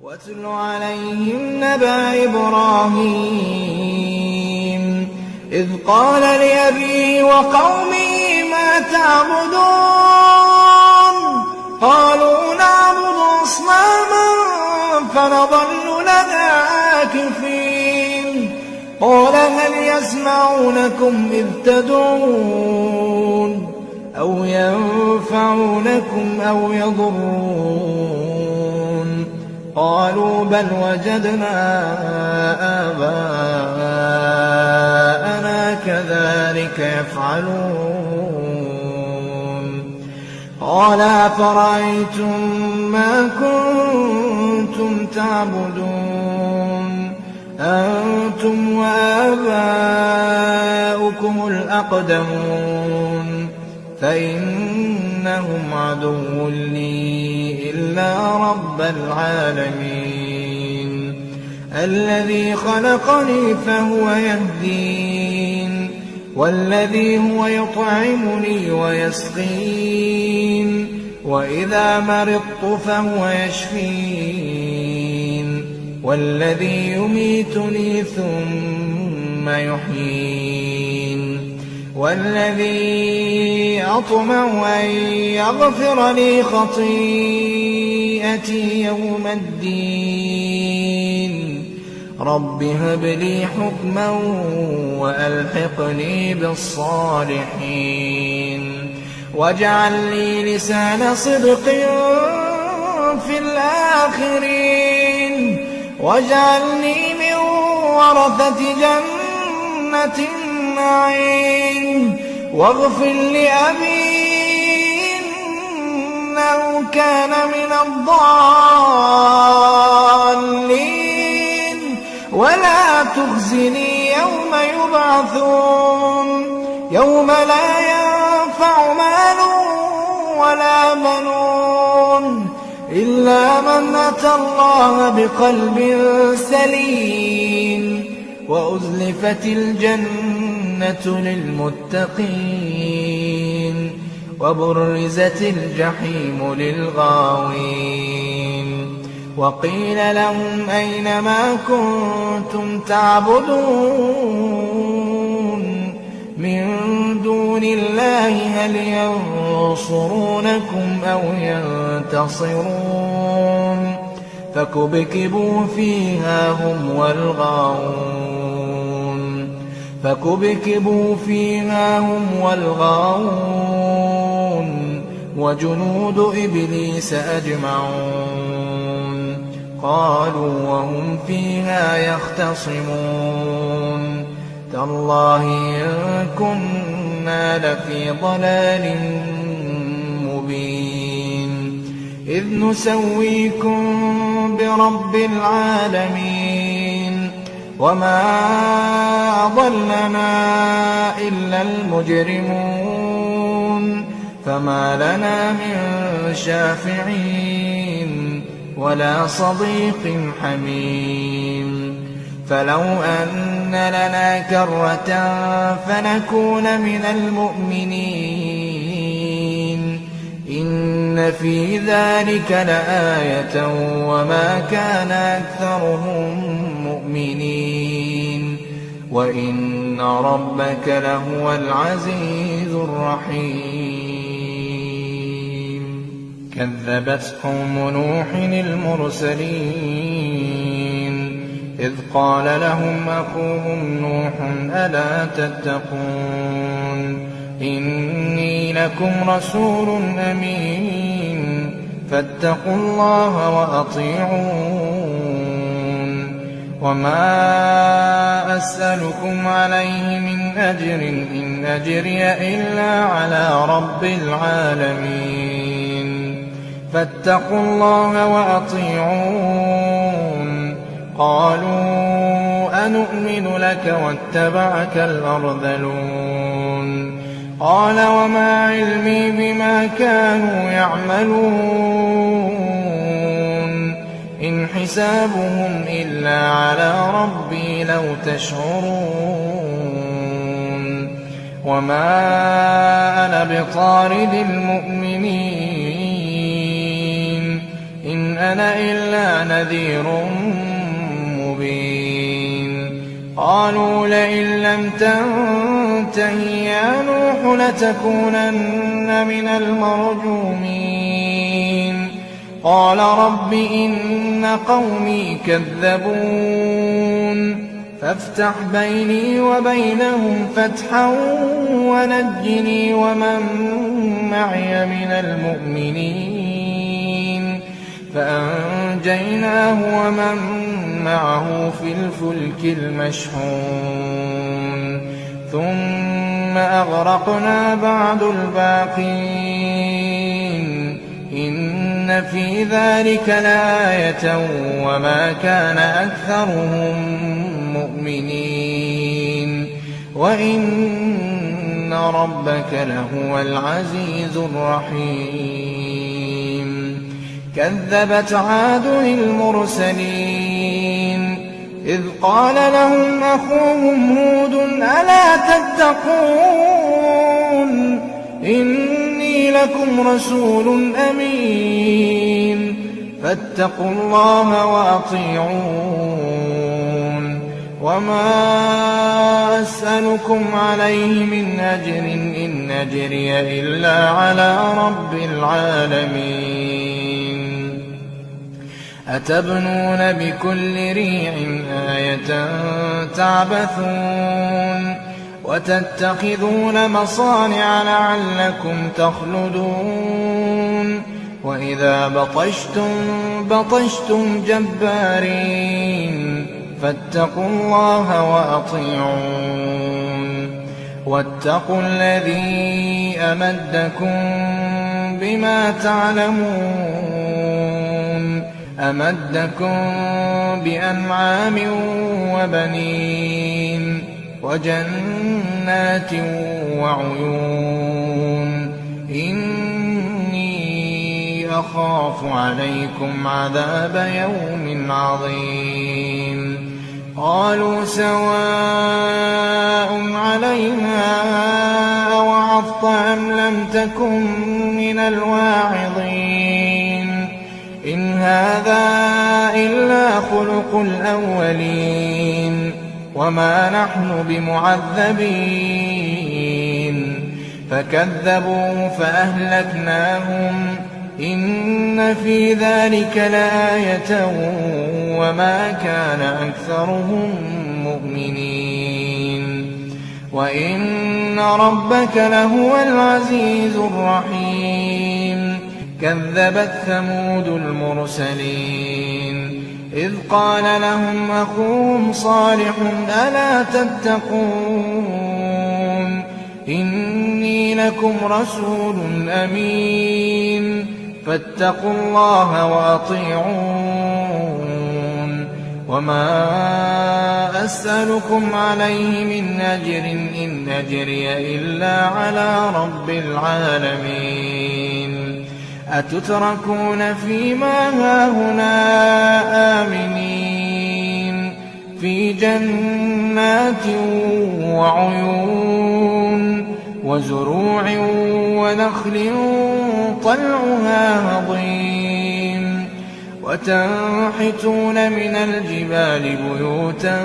واتل عليهم نبأ إبراهيم إذ قال لأبيه وقومه ما تعبدون قالوا نعبد أصناما فنظل لها عاكفين قال هل يسمعونكم إذ تدعون أو ينفعونكم أو يضرون قالوا بل وجدنا آباءنا كذلك يفعلون قال أفرأيتم ما كنتم تعبدون أنتم وآباؤكم الأقدمون فإنهم عدو لي إلا رب العالمين الذي خلقني فهو يهدين والذي هو يطعمني ويسقين وإذا مرضت فهو يشفين والذي يميتني ثم يحيين والذي أطمع أن يغفر لي خطيئتي يوم الدين رب هب لي حكما وألحقني بالصالحين واجعل لي لسان صدق في الآخرين واجعلني من ورثة جنة النعيم واغفر لأبي إنه كان من الضالين ولا تخزني يوم يبعثون يوم لا ينفع مال ولا بنون إلا من أتى الله بقلب سليم وأزلفت الجنة للمتقين وبرزت الجحيم للغاوين وقيل لهم أين ما كنتم تعبدون من دون الله هل ينصرونكم أو ينتصرون فكبكبوا فيها هم والغاوون وجنود إبليس أجمعون قالوا وهم فيها يختصمون تالله إن كنا لفي ضلال مبين إذ نسويكم برب العالمين وما أضلنا إلا المجرمون فما لنا من شافعين ولا صديق حميم فلو أن لنا كرة فنكون من المؤمنين إن في ذلك لآية وما كان أكثرهم مؤمنين وإن ربك لهو العزيز الرحيم كذبت قوم نوح المرسلين إذ قال لهم أخوهم نوح ألا تتقون إني لكم رسول أمين فاتقوا الله وأطيعون وما أسألكم عليه من أجر إن أجري إلا على رب العالمين فاتقوا الله وأطيعون قالوا أنؤمن لك واتبعك الأرذلون قال وما علمي بما كانوا يعملون إن حسابهم إلا على ربي لو تشعرون وما أنا بطارد المؤمنين إن أنا إلا نذير مبين قالوا لئن لم تنته يا نوح لتكونن من المرجومين قال رب إن قومي كذبون فافتح بيني وبينهم فتحا ونجني ومن معي من المؤمنين فأنجيناه ومن معه في الفلك المشحون ثم أغرقنا بعد الباقين إن في ذلك لآية وما كان أكثرهم مؤمنين وإن ربك لهو العزيز الرحيم كذبت عاد المرسلين إذ قال لهم أخوهم هود ألا تتقون إني لكم رسول أمين فاتقوا الله وأطيعون وما أسألكم عليه من أجر إن أجري إلا على رب العالمين أتبنون بكل ريع آية تعبثون وتتخذون مصانع لعلكم تخلدون وإذا بطشتم جبارين فاتقوا الله وأطيعون واتقوا الذي أمدكم بما تعلمون أمدكم بأنعام وبنين وجنات وعيون إني أخاف عليكم عذاب يوم عظيم قالوا سواء علينا أوعظت أم لم تكن من الواعظين إن هذا إلا خلق الأولين وما نحن بمعذبين فكذبوا فأهلكناهم إن في ذلك لآية وما كان أكثرهم مؤمنين وإن ربك لهو العزيز الرحيم كذبت ثمود المرسلين إذ قال لهم أخوهم صالح ألا تتقون إني لكم رسول أمين فاتقوا الله وأطيعون وما أسألكم عليه من أجر إن أجري إلا على رب العالمين أتتركون فيما هاهنا آمنين في جنات وعيون وزروع ونخل طلعها هضيم وتنحتون من الجبال بيوتا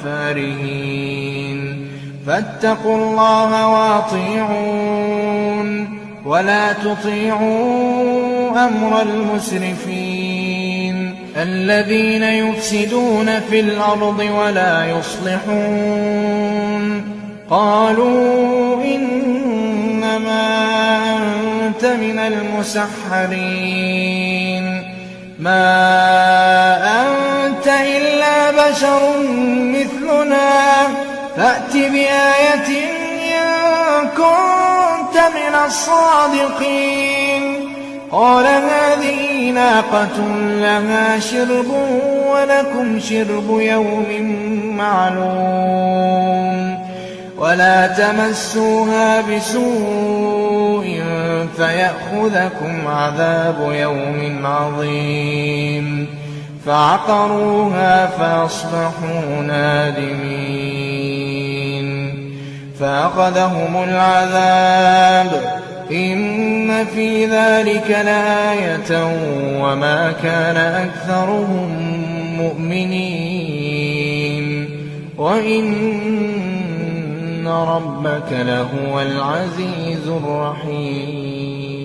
فارهين فاتقوا الله وأطيعون ولا تطيعوا أمر المسرفين الذين يفسدون في الأرض ولا يصلحون قالوا إنما أنت من المسحرين ما أنت إلا بشر مثلنا فأت بآية إن كنت من الصادقين قال هذه ناقة لها شرب ولكم شرب يوم معلوم ولا تمسوها بسوء فيأخذكم عذاب يوم عظيم فعقروها فأصبحوا نادمين فأخذهم العذاب إِنَّ فِي ذَلِكَ لَآيَةً وَمَا كَانَ أَكْثَرُهُم مُّؤْمِنِينَ وَإِنَّ رَبَّكَ لَهُوَ الْعَزِيزُ الرَّحِيمُ